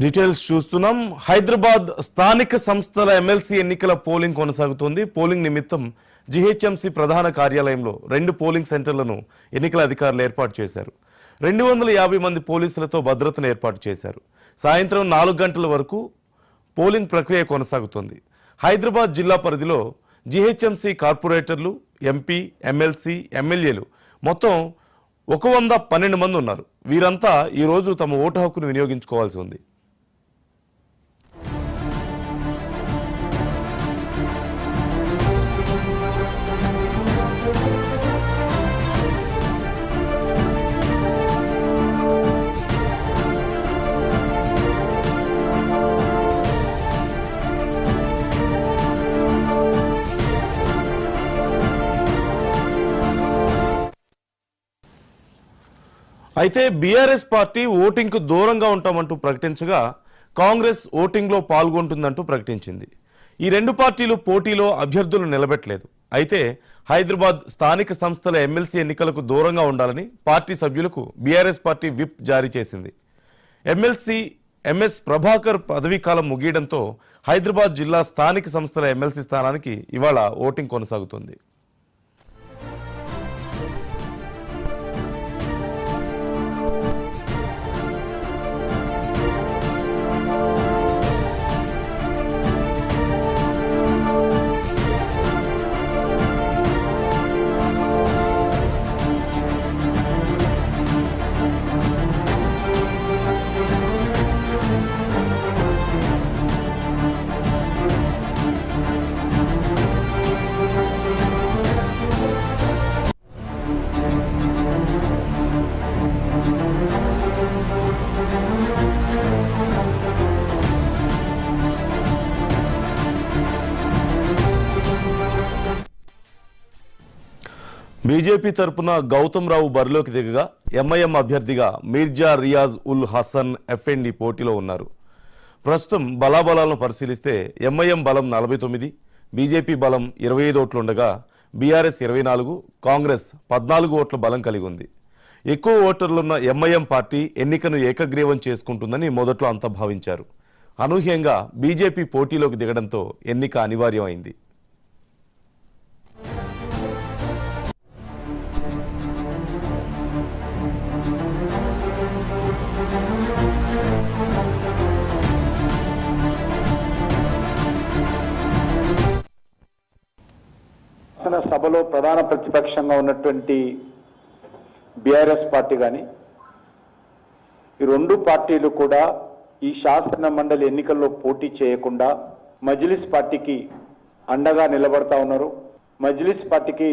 Details చూస్తున్నాం. హైదరాబాద్ స్థానిక సంస్థల ఎమ్మెల్సీ ఎన్నికల పోలింగ్ కొనసాగుతోంది. పోలింగ్ నిమిత్తం జీహెచ్ఎంసీ ప్రధాన కార్యాలయంలో 2 పోలింగ్ సెంటర్లను ఎన్నికల అధికారులు ఏర్పాటు చేశారు. 250 మంది పోలీసులతో భద్రతను ఏర్పాటు చేశారు. సాయంత్రం 4 గంటల వరకు పోలింగ్ ప్రక్రియ కొనసాగుతోంది. హైదరాబాద్ జిల్లా పరిధిలో జీహెచ్ఎంసీ కార్పొరేటర్లు, ఎంపీ, ఎమ్మెల్సీ, ఎమ్మెల్యేలు మొత్తం 112 మంది ఉన్నారు. వీరంతా ఈరోజు తమ ఓటు హక్కును వినియోగించుకోవాల్సి ఉంది. అయితే బీఆర్ఎస్ పార్టీ ఓటింగ్కు దూరంగా ఉంటామంటూ ప్రకటించగా కాంగ్రెస్ ఓటింగ్లో పాల్గొంటుందంటూ ప్రకటించింది. ఈ 2 పార్టీలు పోటీలో అభ్యర్థులు నిలబెట్టలేదు. అయితే హైదరాబాద్ స్థానిక సంస్థల ఎమ్మెల్సీ ఎన్నికలకు దూరంగా ఉండాలని పార్టీ సభ్యులకు బీఆర్ఎస్ పార్టీ విప్ జారీ చేసింది. ఎమ్మెల్సీ ఎంఎస్ ప్రభాకర్ పదవీకాలం ముగియడంతో హైదరాబాద్ జిల్లా స్థానిక సంస్థల ఎమ్మెల్సీ స్థానానికి ఇవాళ ఓటింగ్ కొనసాగుతుంది. బీజేపీ తరపున గౌతమ్ రావు బరిలోకి దిగగా ఎంఐఎం అభ్యర్థిగా మీర్జా రియాజ్ ఉల్ హసన్ ఎఫ్ఎండి పోటీలో ఉన్నారు. ప్రస్తుతం బలాబలాలను పరిశీలిస్తే ఎంఐఎం బలం 49, బీజేపీ బలం 25 ఓట్లు ఉండగా బీఆర్ఎస్ 24, కాంగ్రెస్ 14 ఓట్ల బలం కలిగి ఉంది. ఎక్కువ ఓటర్లున్న ఎంఐఎం పార్టీ ఎన్నికను ఏకగ్రీవం చేసుకుంటుందని మొదట్లో అంతా భావించారు. అనూహ్యంగా బీజేపీ పోటీలోకి దిగడంతో ఎన్నిక అనివార్యమైంది. సభలో ప్రధాన ప్రతిపక్షంగా ఉన్నటువంటి బీఆర్ఎస్ పార్టీ కానీ ఈ 2 పార్టీలు కూడా ఈ శాసన మండలి ఎన్నికల్లో పోటీ చేయకుండా మజ్లిస్ పార్టీకి అండగా నిలబడతా ఉన్నారు. మజ్లిస్ పార్టీకి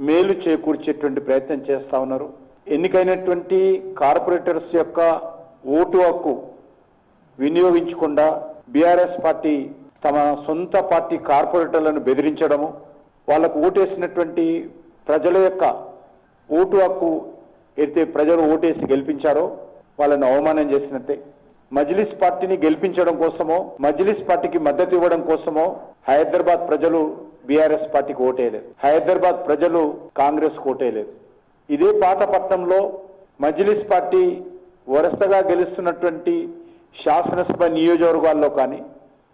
మేలు చేకూర్చేటువంటి ప్రయత్నం చేస్తూ ఉన్నారు. ఎన్నికైనటువంటి కార్పొరేటర్స్ యొక్క ఓటు హక్కు వినియోగించకుండా బీఆర్ఎస్ పార్టీ తమ సొంత పార్టీ కార్పొరేటర్లను బెదిరించడము, వాళ్ళకు ఓటేసినటువంటి ప్రజల యొక్క ఓటు హక్కు అయితే ప్రజలు ఓటేసి గెలిపించారో వాళ్ళని అవమానం చేసినట్టే. మజ్లిస్ పార్టీని గెలిపించడం కోసమో, మజ్లిస్ పార్టీకి మద్దతు ఇవ్వడం కోసమో హైదరాబాద్ ప్రజలు బీఆర్ఎస్ పార్టీకి ఓటేయలేదు, హైదరాబాద్ ప్రజలు కాంగ్రెస్ ఓటేయలేదు. ఇదే పాతపట్నంలో మజ్లిస్ పార్టీ వరుసగా గెలుస్తున్నటువంటి శాసనసభ నియోజకవర్గాల్లో కానీ,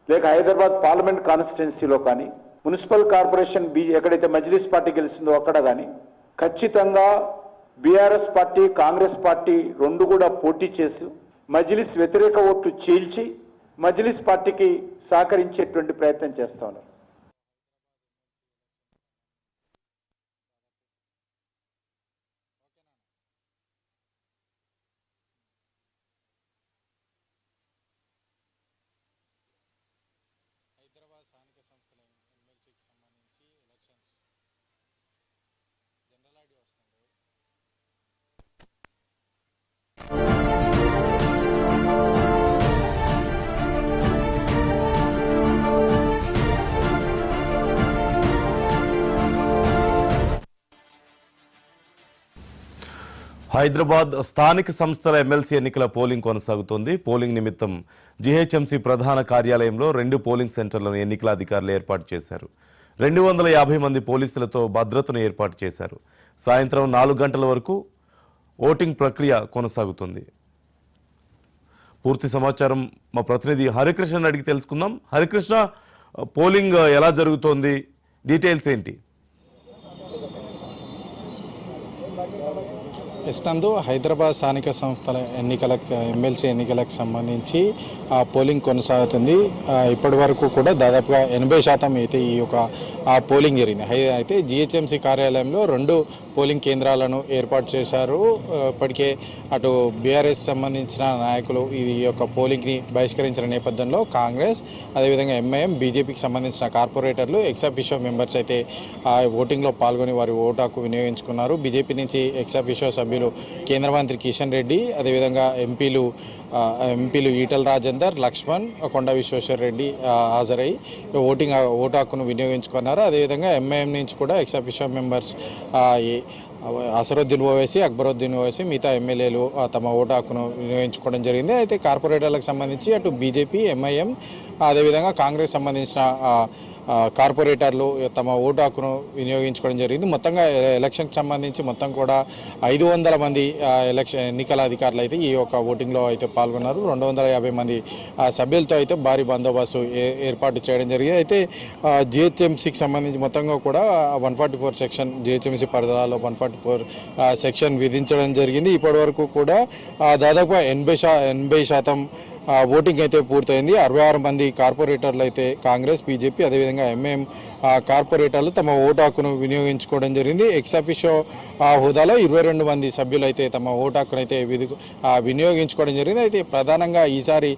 లేక హైదరాబాద్ పార్లమెంట్ కాన్స్టిట్యున్సీలో కానీ, మున్సిపల్ కార్పొరేషన్ ఎక్కడైతే మజ్లిస్ పార్టీ గెలిచిందో అక్కడ కానీ ఖచ్చితంగా బీఆర్ఎస్ పార్టీ, కాంగ్రెస్ పార్టీ 2 కూడా పోటీ చేసి మజ్లిస్ వ్యతిరేక ఓట్లు చీల్చి మజ్లిస్ పార్టీకి సహకరించేటువంటి ప్రయత్నం చేస్తా ఉన్నారు. హైదరాబాద్ స్థానిక సంస్థల ఎమ్మెల్సీకి సంబంధించి ఎలక్షన్స్ జనరల్ ఐడి వస్తుంది. హైదరాబాద్ స్థానిక సంస్థల ఎమ్మెల్సీ ఎన్నికల పోలింగ్ కొనసాగుతోంది. పోలింగ్ నిమిత్తం జీహెచ్ఎంసీ ప్రధాన కార్యాలయంలో 2 పోలింగ్ సెంటర్లను ఎన్నికల అధికారులు ఏర్పాటు చేశారు. 250 మంది పోలీసులతో భద్రతను ఏర్పాటు చేశారు. సాయంత్రం 4 గంటల వరకు ఓటింగ్ ప్రక్రియ కొనసాగుతుంది. పూర్తి సమాచారం మా ప్రతినిధి హరికృష్ణ అడిగి తెలుసుకుందాం. హరికృష్ణ, పోలింగ్ ఎలా జరుగుతోంది, డీటెయిల్స్ ఏంటి? ఎస్నందు హైదరాబాద్ స్థానిక సంస్థల ఎన్నికలకు ఎమ్మెల్సీ ఎన్నికలకు సంబంధించి పోలింగ్ కొనసాగుతుంది. ఇప్పటి వరకు కూడా దాదాపుగా 80% అయితే ఈ యొక్క పోలింగ్ జరిగింది. అయితే జిహెచ్ఎంసీ కార్యాలయంలో 2 పోలింగ్ కేంద్రాలను ఏర్పాటు చేశారు. ఇప్పటికే అటు బీఆర్ఎస్ సంబంధించిన నాయకులు ఈ యొక్క పోలింగ్ని బహిష్కరించిన నేపథ్యంలో కాంగ్రెస్, అదేవిధంగా ఎంఐఎం, బీజేపీకి సంబంధించిన కార్పొరేటర్లు, ఎక్సాఫిషియో మెంబర్స్ అయితే ఓటింగ్లో పాల్గొని వారి ఓటు హక్కు వినియోగించుకున్నారు. బీజేపీ నుంచి ఎక్సాఫిషియో సభ్యులు కేంద్ర మంత్రి కిషన్ రెడ్డి, అదేవిధంగా ఎంపీలు ఈటల రాజేందర్, లక్ష్మణ్, కొండ విశ్వేశ్వర్ రెడ్డి హాజరై ఓటు హక్కును వినియోగించుకున్నారు. అదేవిధంగా ఎంఐఎం నుంచి కూడా ఎక్సాఫిషియో మెంబర్స్ అసరుద్దీన్ ఓవైసీ, అక్బరుద్దీన్ ఓవైసీ, మిగతా ఎమ్మెల్యేలు తమ ఓటు హక్కును వినియోగించుకోవడం జరిగింది. అయితే కార్పొరేటర్లకు సంబంధించి అటు బీజేపీ, ఎంఐఎం, అదేవిధంగా కాంగ్రెస్ సంబంధించిన కార్పొరేటర్లు తమ ఓటు హక్కును వినియోగించుకోవడం జరిగింది. మొత్తంగా ఎలక్షన్కి సంబంధించి మొత్తం కూడా 500 మంది ఎన్నికల అధికారులు అయితే ఈ యొక్క ఓటింగ్లో అయితే పాల్గొన్నారు. 250 మంది సభ్యులతో అయితే భారీ బందోబస్తు ఏర్పాటు చేయడం జరిగింది. అయితే జిహెచ్ఎంసీకి సంబంధించి మొత్తంగా కూడా 144 సెక్షన్, జిహెచ్ఎంసీ పరిధిలో 144 సెక్షన్ విధించడం జరిగింది. ఇప్పటి వరకు కూడా దాదాపుగా 80% ఓటింగ్ అయితే పూర్తయింది. 66 మంది కార్పొరేటర్లు అయితే కాంగ్రెస్, బీజేపీ, అదేవిధంగా ఎంఐఎం కార్పొరేటర్లు తమ ఓటు హక్కును వినియోగించుకోవడం జరిగింది. ఎక్సాఫిషియో హోదాలో 22 మంది సభ్యులు అయితే తమ ఓటు హక్కును అయితే వినియోగించుకోవడం జరిగింది. అయితే ప్రధానంగా ఈసారి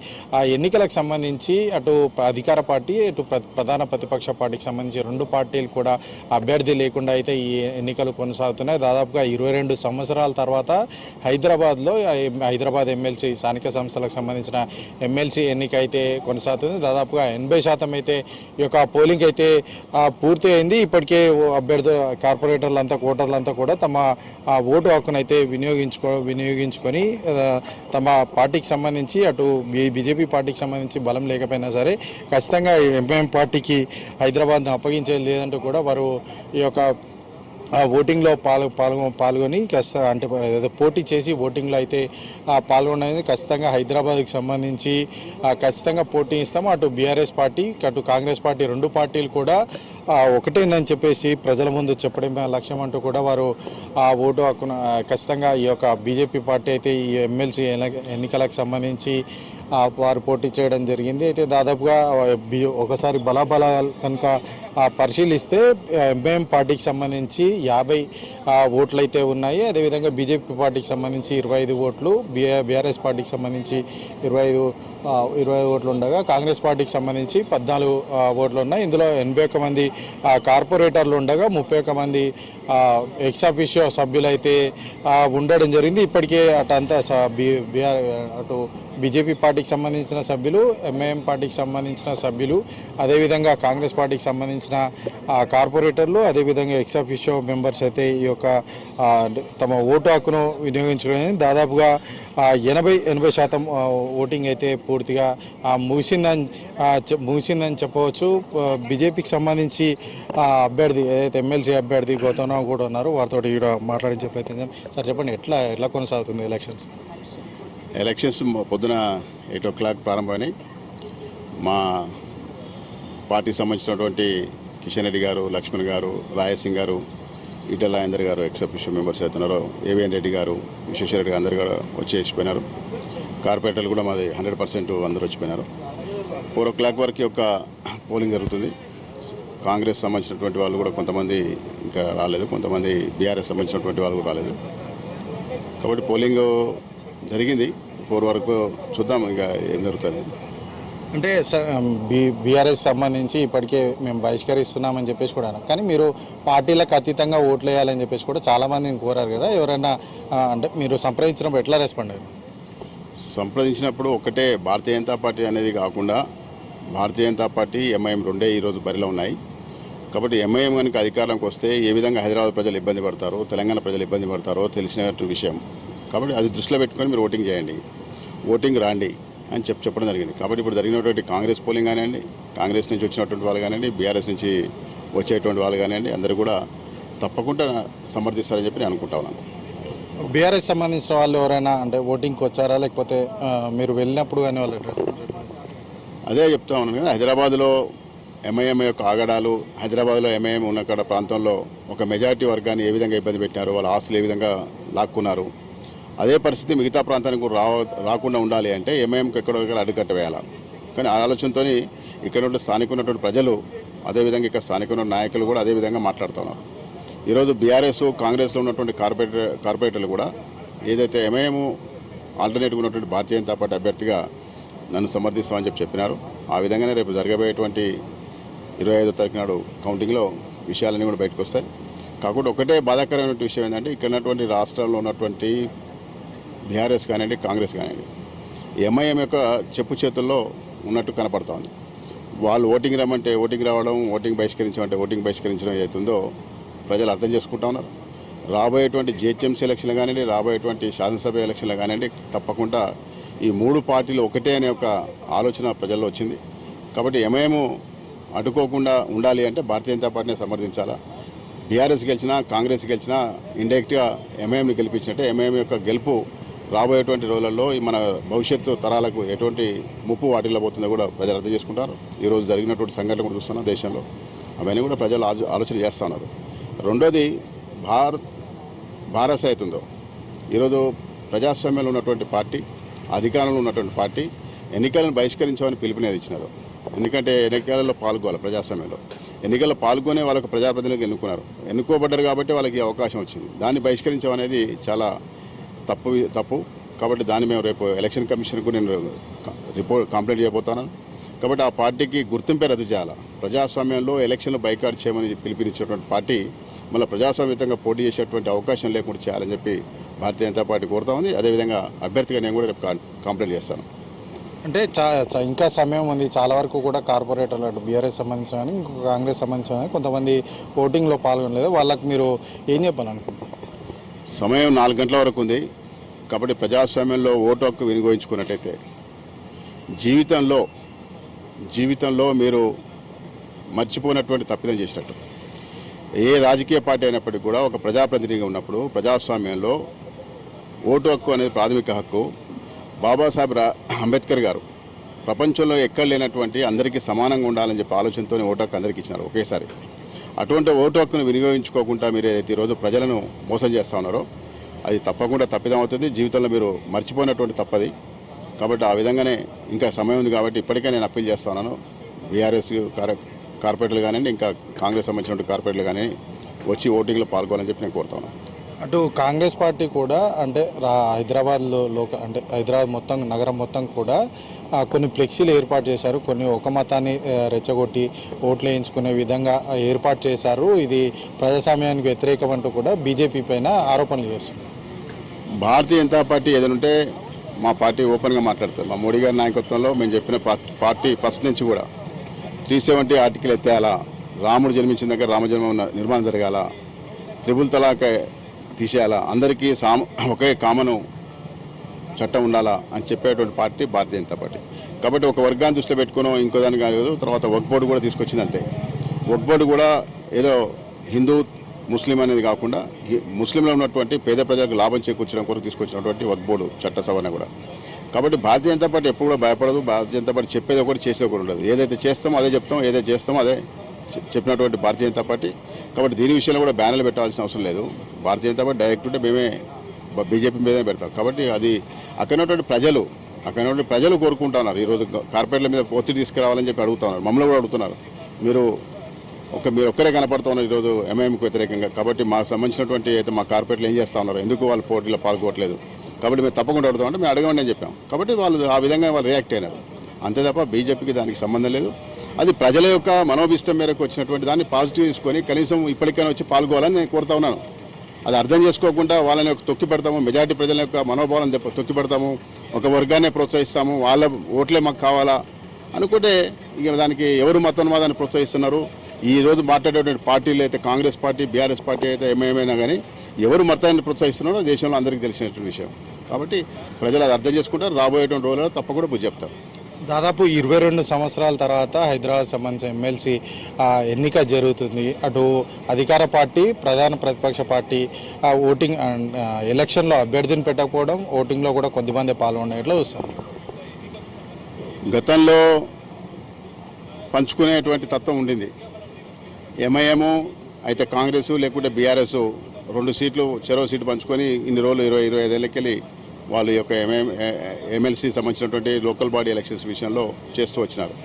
ఎన్నికలకు సంబంధించి అటు అధికార పార్టీ, ఇటు ప్రధాన ప్రతిపక్ష పార్టీకి సంబంధించి 2 పార్టీలు కూడా అభ్యర్థి లేకుండా అయితే ఈ ఎన్నికలు కొనసాగుతున్నాయి. దాదాపుగా 22 సంవత్సరాల తర్వాత హైదరాబాద్ ఎమ్మెల్సీ స్థానిక సంస్థలకు సంబంధించిన ఎమ్మెల్సీ ఎన్నిక అయితే కొనసాగుతుంది. దాదాపుగా 80% అయితే ఈ యొక్క పోలింగ్ అయితే పూర్తి అయింది. ఇప్పటికే కార్పొరేటర్లంతా, ఓటర్లంతా కూడా తమ ఓటు హక్కును అయితే వినియోగించుకొని తమ పార్టీకి సంబంధించి అటు బీజేపీ పార్టీకి సంబంధించి బలం లేకపోయినా సరే ఖచ్చితంగా ఎంఐఎం పార్టీకి హైదరాబాద్ను అప్పగించేది లేదంటూ కూడా వారు ఈ యొక్క ఓటింగ్లో పాల్గొని అంటే పోటీ చేసి ఓటింగ్లో అయితే పాల్గొనేది. ఖచ్చితంగా హైదరాబాద్కి సంబంధించి ఖచ్చితంగా పోటీ ఇస్తాము. అటు బీఆర్ఎస్ పార్టీ, అటు కాంగ్రెస్ పార్టీ 2 పార్టీలు కూడా ఒకటేనని చెప్పేసి ప్రజల ముందు చెప్పడమే లక్ష్యం అంటూ కూడా వారు ఓటు హక్కును ఖచ్చితంగా ఈ యొక్క బీజేపీ పార్టీ అయితే ఈ ఎమ్మెల్సీ ఎన్నికలకు సంబంధించి వారు పోటీ చేయడం జరిగింది. అయితే దాదాపుగా ఒకసారి బలాబలాలు కనుక పరిశీలిస్తే ఎంఐఎం పార్టీకి సంబంధించి 50 ఓట్లు అయితే ఉన్నాయి. అదేవిధంగా బీజేపీ పార్టీకి సంబంధించి 25 ఓట్లు, బీఆర్ఎస్ పార్టీకి సంబంధించి 20 ఓట్లు ఉండగా కాంగ్రెస్ పార్టీకి సంబంధించి 14 ఓట్లు ఉన్నాయి. ఇందులో 81 మంది కార్పొరేటర్లు ఉండగా 31 మంది ఎక్సాఫిషియో సభ్యులు అయితే ఉండడం జరిగింది. ఇప్పటికే అటు బీజేపీ పార్టీకి సంబంధించిన సభ్యులు, ఎంఐఎం పార్టీకి సంబంధించిన సభ్యులు, అదేవిధంగా కాంగ్రెస్ పార్టీకి సంబంధించిన కార్పొరేటర్లు, అదేవిధంగా ఎక్సాఫిషియో మెంబర్స్ అయితే ఈ యొక్క తమ ఓటు హక్కును వినియోగించుకుని దాదాపుగా 80% ఓటింగ్ అయితే పూర్తిగా ముగిసిందని చెప్పవచ్చు. బీజేపీకి సంబంధించి అభ్యర్థి ఏదైతే ఎమ్మెల్సీ అభ్యర్థి గౌతమ్ కూడా ఉన్నారు, వారితో ఇక్కడ మాట్లాడించే ప్రయత్నం. సార్ చెప్పండి, ఎట్లా కొనసాగుతుంది ఎలక్షన్స్ పొద్దున 8 o'clock ప్రారంభమైనాయి. మా పార్టీకి సంబంధించినటువంటి కిషన్ రెడ్డి గారు, లక్ష్మణ్ గారు, రాయసింగ్ గారు, ఈటల రాజేందర్ గారు ఎక్సాఫిషియో మెంబర్స్ అవుతున్నారు, ఏవిఎన్ రెడ్డి గారు, విశ్వేశ్వర రెడ్డి గారు అందరు కూడా వచ్చేసిపోయినారు. కార్పొరేటర్లు కూడా మాది 100% అందరూ వచ్చిపోయినారు. 4 o'clock వరకు యొక్క పోలింగ్ జరుగుతుంది. కాంగ్రెస్ సంబంధించినటువంటి వాళ్ళు కూడా కొంతమంది ఇంకా రాలేదు, కొంతమంది బీఆర్ఎస్ సంబంధించినటువంటి వాళ్ళు కూడా రాలేదు. కాబట్టి పోలింగ్ జరిగింది. 4 వరకు చూద్దాం ఇంకా ఏం జరుగుతుంది. అంటే బీఆర్ఎస్ సంబంధించి ఇప్పటికే మేము బహిష్కరిస్తున్నామని చెప్పేసి కూడా, కానీ మీరు పార్టీలకు అతీతంగా ఓట్లు వేయాలని చెప్పేసి కూడా చాలామందిని కోరారు కదా, ఎవరైనా అంటే మీరు సంప్రదించినప్పుడు ఎట్లా రెస్పాండ్ అయ్యారు? సంప్రదించినప్పుడు ఒకటే భారతీయ జనతా పార్టీ అనేది కాకుండా భారతీయ జనతా పార్టీ, ఎంఐఎం 2 ఈరోజు బరిలో ఉన్నాయి. కాబట్టి ఎంఐఎం కనుక అధికారంలోకి వస్తే ఏ విధంగా హైదరాబాద్ ప్రజలు ఇబ్బంది పడతారో, తెలంగాణ ప్రజలు ఇబ్బంది పడతారో తెలిసిన విషయం. కాబట్టి అది దృష్టిలో పెట్టుకొని మీరు ఓటింగ్ చేయండి, ఓటింగ్ రాండి అని చెప్పడం జరిగింది. కాబట్టి ఇప్పుడు జరిగినటువంటి కాంగ్రెస్ పోలింగ్ కానివ్వండి, కాంగ్రెస్ నుంచి వచ్చినటువంటి వాళ్ళు కానివ్వండి, బీఆర్ఎస్ నుంచి వచ్చేటువంటి వాళ్ళు కానివ్వండి, అందరూ కూడా తప్పకుండా సమర్థిస్తారని చెప్పి నేను అనుకుంటా ఉన్నాను. బీఆర్ఎస్ సంబంధించిన వాళ్ళు ఎవరైనా అంటే ఓటింగ్కి వచ్చారా, లేకపోతే మీరు వెళ్ళినప్పుడు కానీ వాళ్ళు అడ్రస్? అదే చెప్తా ఉన్నాను కదా, హైదరాబాద్లో ఎంఐఎం యొక్క ఆగడాలు, హైదరాబాద్లో ఎంఐఎం ఉన్న కాడ ప్రాంతంలో ఒక మెజారిటీ వర్గాన్ని ఏ విధంగా ఇబ్బంది పెట్టినారు, వాళ్ళ ఆస్తులు ఏ విధంగా లాక్కున్నారు, అదే పరిస్థితి మిగతా ప్రాంతానికి కూడా రాకుండా ఉండాలి అంటే ఎంఐఎంకి ఎక్కడో అడ్డుకట్ట వేయాలి. కానీ ఆ ఆలోచనతో ఇక్కడ ఉన్న స్థానిక ఉన్నటువంటి ప్రజలు, అదేవిధంగా ఇక్కడ స్థానిక ఉన్న నాయకులు కూడా అదే విధంగా మాట్లాడుతున్నారు. ఈరోజు బీఆర్ఎస్ కాంగ్రెస్లో ఉన్నటువంటి కార్పొరేటర్లు కూడా ఏదైతే ఎంఐఎం ఆల్టర్నేటివ్ ఉన్నటువంటి భారతీయ జనతా పార్టీ అభ్యర్థిగా నన్ను సమర్థిస్తామని చెప్పినారు. ఆ విధంగానే రేపు జరగబోయేటువంటి 25వ తారీఖు నాడు కౌంటింగ్లో విషయాలన్నీ కూడా బయటకు వస్తాయి. కాకుండా ఒకటే బాధాకరమైన విషయం ఏంటంటే ఇక్కడ ఉన్నటువంటి రాష్ట్రాల్లో ఉన్నటువంటి బీఆర్ఎస్ కానివ్వండి, కాంగ్రెస్ కానివ్వండి, ఎంఐఎం యొక్క చెప్పు చేతుల్లో ఉన్నట్టు కనపడుతోంది. వాళ్ళు ఓటింగ్ రమ్మంటే ఓటింగ్ రావడం, ఓటింగ్ బహిష్కరించమంటే ఓటింగ్ బహిష్కరించడం ఏదైతుందో ప్రజలు అర్థం చేసుకుంటా ఉన్నారు. రాబోయేటువంటి జిహెచ్ఎంసీ ఎలక్షన్లు కానివ్వండి, రాబోయేటువంటి శాసనసభ ఎలక్షన్లు కానివ్వండి, తప్పకుండా ఈ 3 పార్టీలు ఒకటే అనే ఒక ఆలోచన ప్రజల్లో వచ్చింది. కాబట్టి ఎంఐఎం అడ్డుకోకుండా ఉండాలి అంటే భారతీయ జనతా పార్టీని సమర్థించాలా. బీఆర్ఎస్ గెలిచినా, కాంగ్రెస్ గెలిచినా ఇండైరెక్ట్గా ఎంఐఎంని గెలిపించినట్టే ఎంఐఎం యొక్క గెలుపు రాబోయేటువంటి రోజులలో మన భవిష్యత్తు తరాలకు ఎటువంటి ముప్పు వాటిల్లో పోతుందో కూడా ప్రజలు అర్థం చేసుకుంటారు. ఈరోజు జరిగినటువంటి సంఘటనలు కూడా చూస్తున్నాం దేశంలో, అవన్నీ కూడా ప్రజలు ఆలోచన చేస్తూ ఉన్నారు. రెండోది భారత్ అవుతుందో ఈరోజు ప్రజాస్వామ్యంలో ఉన్నటువంటి పార్టీ, అధికారంలో ఉన్నటువంటి పార్టీ ఎన్నికలను బహిష్కరించమని పిలుపునేది ఇచ్చినారు. ఎందుకంటే ఎన్నికలలో పాల్గొవాలి, ప్రజాస్వామ్యంలో ఎన్నికల్లో పాల్గొనే వాళ్ళకు ప్రజాప్రతినిధులకు ఎన్నుకోబడ్డారు కాబట్టి వాళ్ళకి అవకాశం వచ్చింది. దాన్ని బహిష్కరించడం అనేది చాలా తప్పు. కాబట్టి దాన్ని మేము రేపు ఎలక్షన్ కమిషన్కు నేను కంప్లైంట్ చేయబోతున్నాను. కాబట్టి ఆ పార్టీకి గుర్తింపే రద్దు చేయాలి. ప్రజాస్వామ్యంలో ఎలక్షన్లు బైకాట్ చేయమని పిలుపునిచ్చినటువంటి పార్టీ మళ్ళీ ప్రజాస్వామ్యంగా పోటీ చేసేటువంటి అవకాశం లేకుండా చేయాలని చెప్పి భారతీయ జనతా పార్టీ కోరుతా ఉంది. అదేవిధంగా అభ్యర్థిగా నేను కూడా రేపు కంప్లైంట్ చేస్తాను. అంటే ఇంకా సమయం ఉంది. చాలా వరకు కూడా కార్పొరేటర్లు అటు బీఆర్ఎస్ సంబంధించిన కానీ, ఇంకొక కాంగ్రెస్ సంబంధించిన కానీ కొంతమంది ఓటింగ్లో పాల్గొనలేదు. వాళ్ళకి మీరు ఏం చెప్పాలనుకుంటున్నారు? సమయం 4 గంటల వరకు ఉంది. కాబట్టి ప్రజాస్వామ్యంలో ఓటు హక్కు వినియోగించుకున్నట్టయితే జీవితంలో మీరు మర్చిపోయినటువంటి తప్పిదం చేసినట్టు. ఏ రాజకీయ పార్టీ అయినప్పటికీ కూడా ఒక ప్రజాప్రతినిధిగా ఉన్నప్పుడు ప్రజాస్వామ్యంలో ఓటు హక్కు అనేది ప్రాథమిక హక్కు. బాబాసాహెబ్ అంబేద్కర్ గారు ప్రపంచంలో ఎక్కడ లేనటువంటి అందరికీ సమానంగా ఉండాలని చెప్పి ఆలోచనతో ఓటు హక్కు అందరికీ ఇచ్చినారు ఒకేసారి. అటువంటి ఓటు హక్కును వినియోగించుకోకుండా మీరు ఏదైతే ఈరోజు ప్రజలను మోసం చేస్తూ ఉన్నారో అది తప్పకుండా తప్పిదం అవుతుంది. జీవితంలో మీరు మర్చిపోయినటువంటి తప్పది. కాబట్టి ఆ విధంగానే ఇంకా సమయం ఉంది కాబట్టి ఇప్పటికే నేను అప్పీల్ చేస్తా ఉన్నాను. బీఆర్ఎస్ కార్పొరేటర్లు కానివ్వండి, ఇంకా కాంగ్రెస్ సంబంధించిన కార్పొరేటర్లు కానీ వచ్చి ఓటింగ్లో పాల్గొనాలని చెప్పి నేను కోరుతా ఉన్నాను. అటు కాంగ్రెస్ పార్టీ కూడా అంటే హైదరాబాద్లో అంటే హైదరాబాద్ మొత్తం నగరం మొత్తం కూడా కొన్ని ఫ్లెక్సీలు ఏర్పాటు చేశారు. కొన్ని ఒక మతాన్ని రెచ్చగొట్టి ఓట్లు వేయించుకునే విధంగా ఏర్పాటు చేశారు. ఇది ప్రజాస్వామ్యానికి వ్యతిరేకం అంటూ కూడా బీజేపీ పైన ఆరోపణలు చేస్తుంది. భారతీయ జనతా పార్టీ ఏదైనా మా పార్టీ ఓపెన్గా మాట్లాడుతుంది. మా మోడీ గారి నాయకత్వంలో మేము చెప్పిన పార్టీ ఫస్ట్ నుంచి కూడా 370 ఆర్టికల్ ఎత్తేయాలా, రాముడు జన్మించిన దగ్గర రామజన్మ నిర్మాణం జరగాల, త్రిపుల్ తలాక్ తీసేయాలా, అందరికీ ఒకే కామను చట్టం ఉండాలా అని చెప్పేటువంటి పార్టీ భారతీయ జనతా పార్టీ. కాబట్టి ఒక వర్గాన్ని దృష్టిలో పెట్టుకుని ఇంకో దాన్ని కాదు. తర్వాత వక్ఫ్ బోర్డు కూడా తీసుకొచ్చింది అంతే. వక్ఫ్ బోర్డు కూడా ఏదో హిందూ ముస్లిం అనేది కాకుండా ముస్లింలో ఉన్నటువంటి పేద ప్రజలకు లాభం చేకూర్చడం కొరకు తీసుకొచ్చినటువంటి వక్ఫ్ బోర్డు చట్ట సవరణ కూడా. కాబట్టి భారతీయ జనతా పార్టీ ఎప్పుడు కూడా భయపడదు. భారతీయ జనతా పార్టీ చెప్పేది ఒకటి, చేసేది ఒకటి ఉండదు. ఏదైతే చేస్తామో అదే చెప్తాం, ఏదైతే చేస్తామో అదే చెప్పినటువంటి భారతీయ జనతా పార్టీ. కాబట్టి దీని విషయంలో కూడా బ్యానర్లు పెట్టాల్సిన అవసరం లేదు. భారతీయ జనతా పార్టీ డైరెక్ట్ ఉంటే మేమే బీజేపీ మీదనే పెడతాం. కాబట్టి అది అక్కడ ఉన్నటువంటి ప్రజలు కోరుకుంటున్నారు. ఈరోజు కార్పొరేట్ల మీద ఒత్తిడి తీసుకురావాలని చెప్పి అడుగుతున్నారు. మమ్మల్ని కూడా అడుగుతున్నారు. మీరు ఒక్కరే కనపడుతున్నారు ఈరోజు ఎంఐఎంకి వ్యతిరేకంగా. కాబట్టి మాకు సంబంధించినటువంటి అయితే మా కార్పొరేట్లు ఏం చేస్తూ ఉన్నారు, ఎందుకు వాళ్ళు పోటీలో పాల్గొనట్లేదు, కాబట్టి మేము తప్పకుండా అడుగుతామంటే మేము అడగండి అని చెప్పాం. కాబట్టి వాళ్ళు ఆ విధంగా వాళ్ళు రియాక్ట్ అయినారు. అంతే తప్ప బీజేపీకి దానికి సంబంధం లేదు. అది ప్రజల యొక్క మనోభిష్టం మేరకు వచ్చినటువంటి దాన్ని పాజిటివ్ తీసుకొని కనీసం ఇప్పటికైనా వచ్చి పాల్గొవాలని నేను కోరుతా ఉన్నాను. అది అర్థం చేసుకోకుండా వాళ్ళని తొక్కి పెడతాము, మెజారిటీ ప్రజల యొక్క మనోభావాలను తొక్కి పెడతాము, ఒక వర్గాన్ని ప్రోత్సహిస్తాము, వాళ్ళ ఓట్లే మాకు కావాలా అనుకుంటే ఇక దానికి ఎవరు మతోన్మాదాన్ని ప్రోత్సహిస్తున్నారు. ఈరోజు మాట్లాడేటువంటి పార్టీలు అయితే కాంగ్రెస్ పార్టీ, బీఆర్ఎస్ పార్టీ అయితే ఏమైనా కానీ ఎవరు మతాన్ని ప్రోత్సహిస్తున్నారో దేశంలో అందరికీ తెలిసినటువంటి విషయం. కాబట్టి ప్రజలు అది అర్థం చేసుకుంటారు. రాబోయేటువంటి రోజుల్లో తప్పకుండా బుద్ధి చెప్తారు. దాదాపు 22 సంవత్సరాల తర్వాత హైదరాబాద్ సంబంధించిన ఎమ్మెల్సీ ఎన్నిక జరుగుతుంది. అటు అధికార పార్టీ, ప్రధాన ప్రతిపక్ష పార్టీ ఓటింగ్ ఎలక్షన్లో అభ్యర్థిని పెట్టకపోవడం, ఓటింగ్లో కూడా కొద్దిమంది పాల్గొనడం ఎట్లా చూస్తారు? గతంలో పంచుకునేటువంటి తత్వం ఉండింది. ఎంఐఎం అయితే కాంగ్రెస్ లేకుంటే బీఆర్ఎస్ 2 సీట్లు చెరో సీటు పంచుకొని ఇన్ని రోజులు 25 ఏళ్ళకెళ్ళి వాళ్ళ యొక్క ఎమ్మెల్సీ సంబంధించినటువంటి లోకల్ బాడీ ఎలక్షన్స్ విషయంలో చేస్తూ వచ్చినారు.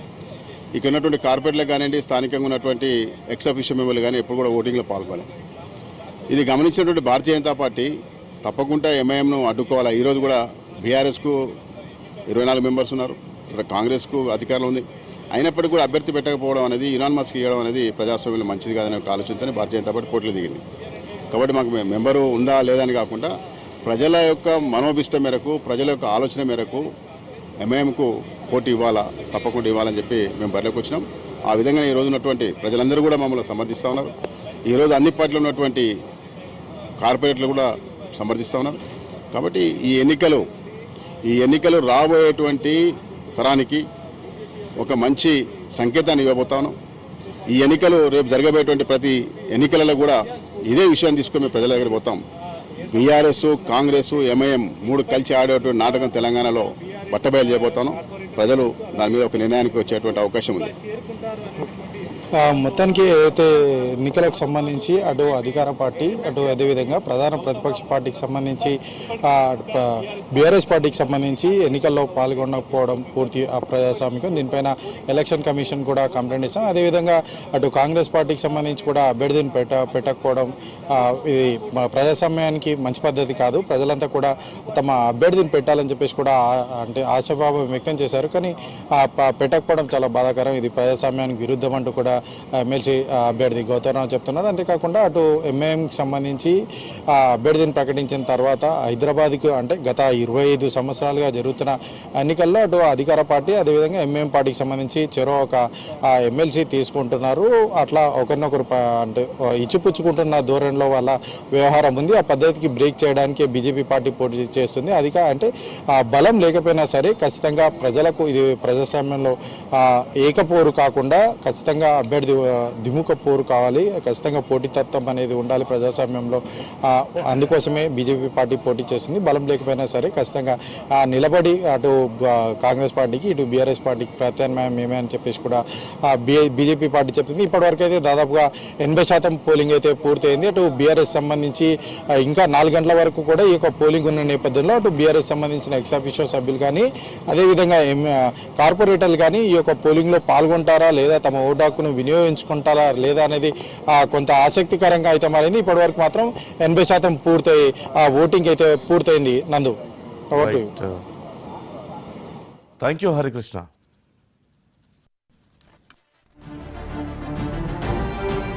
ఇక్కడ ఉన్నటువంటి కార్పొరేట్లకు కానివ్వండి, స్థానికంగా ఉన్నటువంటి ఎక్స్ అఫీషియో మెంబర్లు కానీ ఎప్పుడు కూడా ఓటింగ్లో పాల్గొనాలి. ఇది గమనించినటువంటి భారతీయ జనతా పార్టీ తప్పకుండా ఎంఐఎంను అడ్డుకోవాలి. ఈరోజు కూడా బీఆర్ఎస్కు 24 మెంబర్స్ ఉన్నారు, ఇక్కడ కాంగ్రెస్కు అధికారం ఉంది. అయినప్పటికీ కూడా అభ్యర్థి పెట్టకపోవడం అనేది యునానిమస్కి ఇవ్వడం అనేది ప్రజాస్వామ్యంలో మంచిది కాదనే ఒక ఆలోచనతో భారతీయ జనతా పార్టీ పోటీలో దిగింది. కాబట్టి మాకు మెంబరు ఉందా లేదా అని కాకుండా ప్రజల యొక్క మనోభిష్టం మేరకు, ప్రజల యొక్క ఆలోచన మేరకు ఎంఐఎంకు పోటీ ఇవ్వాలా, తప్పకుండా ఇవ్వాలని చెప్పి మేము బరిలోకి వచ్చినాం. ఆ విధంగా ఈ రోజు ఉన్నటువంటి ప్రజలందరూ కూడా మమ్మల్ని సమర్థిస్తూ ఉన్నారు. ఈరోజు అన్ని పార్టీలు ఉన్నటువంటి కార్పొరేట్లు కూడా సమర్థిస్తూ ఉన్నారు. కాబట్టి ఈ ఎన్నికలు రాబోయేటువంటి తరానికి ఒక మంచి సంకేతాన్ని ఇవ్వబోతాను. ఈ ఎన్నికలు రేపు జరగబోయేటువంటి ప్రతి ఎన్నికలలో కూడా ఇదే విషయాన్ని తీసుకొని మేము ప్రజల దగ్గర పోతాం. బీఆర్ఎస్, కాంగ్రెస్, ఎంఐఎం 3 కలిసి ఆడేటువంటి నాటకం తెలంగాణలో బట్టబయలు చేయబోతాను. ప్రజలు దాని మీద ఒక నిర్ణయానికి వచ్చేటువంటి అవకాశం ఉంది. మొత్తానికి ఏదైతే ఎన్నికలకు సంబంధించి అటు అధికార పార్టీ, అటు అదేవిధంగా ప్రధాన ప్రతిపక్ష పార్టీకి సంబంధించి బీఆర్ఎస్ పార్టీకి సంబంధించి ఎన్నికల్లో పాల్గొనకపోవడం పూర్తి అప్రజాస్వామికం. దీనిపైన ఎలక్షన్ కమిషన్ కూడా కంప్లైంట్ ఇస్తాం. అదేవిధంగా అటు కాంగ్రెస్ పార్టీకి సంబంధించి కూడా అభ్యర్థిని పెట్టకపోవడం ఇది ప్రజాస్వామ్యానికి మంచి పద్ధతి కాదు. ప్రజలంతా కూడా తమ అభ్యర్థిని పెట్టాలని చెప్పేసి కూడా అంటే ఆశాభావం వ్యక్తం చేశారు. కానీ పెట్టకపోవడం చాలా బాధాకరం. ఇది ప్రజాస్వామ్యానికి విరుద్ధం అంటూ కూడా ఎమ్మెల్సీ అభ్యర్థి గౌతమ్రావు చెప్తున్నారు. అంతేకాకుండా అటు ఎంఐఎంకి సంబంధించి అభ్యర్థిని ప్రకటించిన తర్వాత హైదరాబాద్కు అంటే గత 25 సంవత్సరాలుగా జరుగుతున్న ఎన్నికల్లో అటు అధికార పార్టీ, అదేవిధంగా ఎంఐఎం పార్టీకి సంబంధించి చెరో ఒక ఎమ్మెల్సీ తీసుకుంటున్నారు. అట్లా ఒకరినొకరు అంటే ఇచ్చిపుచ్చుకుంటున్న ధోరణిలో వాళ్ళ వ్యవహారం ఉంది. ఆ పద్ధతికి బ్రేక్ చేయడానికి బీజేపీ పార్టీ పోటీ చేస్తుంది. అంటే బలం లేకపోయినా సరే ఖచ్చితంగా ప్రజలకు ఇది ప్రజాస్వామ్యంలో ఏకపోరు కాకుండా ఖచ్చితంగా అభ్యర్థి దిముక పోరు కావాలి. ఖచ్చితంగా పోటీతత్వం అనేది ఉండాలి ప్రజాస్వామ్యంలో. అందుకోసమే బీజేపీ పార్టీ పోటీ చేస్తుంది. బలం లేకపోయినా సరే ఖచ్చితంగా నిలబడి అటు కాంగ్రెస్ పార్టీకి, ఇటు బీఆర్ఎస్ పార్టీకి ప్రత్యామ్నాయం ఏమే అని చెప్పేసి కూడా బీజేపీ పార్టీ చెప్తుంది. ఇప్పటివరకు అయితే దాదాపుగా 80% పోలింగ్ అయితే పూర్తయింది. అటు బీఆర్ఎస్ సంబంధించి ఇంకా 4 గంటల వరకు కూడా ఈ యొక్క పోలింగ్ ఉన్న నేపథ్యంలో అటు బీఆర్ఎస్ సంబంధించిన ఎక్స్ అఫీషియో సభ్యులు కానీ, అదేవిధంగా కార్పొరేటర్లు కానీ ఈ యొక్క పోలింగ్లో పాల్గొంటారా లేదా, తమ ఓటు హక్కును వినియోగించుకుంటారా లేదా అనేది కొంత ఆసక్తికరంగా అయితే మారింది. ఇప్పటివరకు మాత్రం 80% పూర్తయి ఓటింగ్ అయితే పూర్తయింది. నందు, థ్యాంక్ యూ హరికృష్ణ.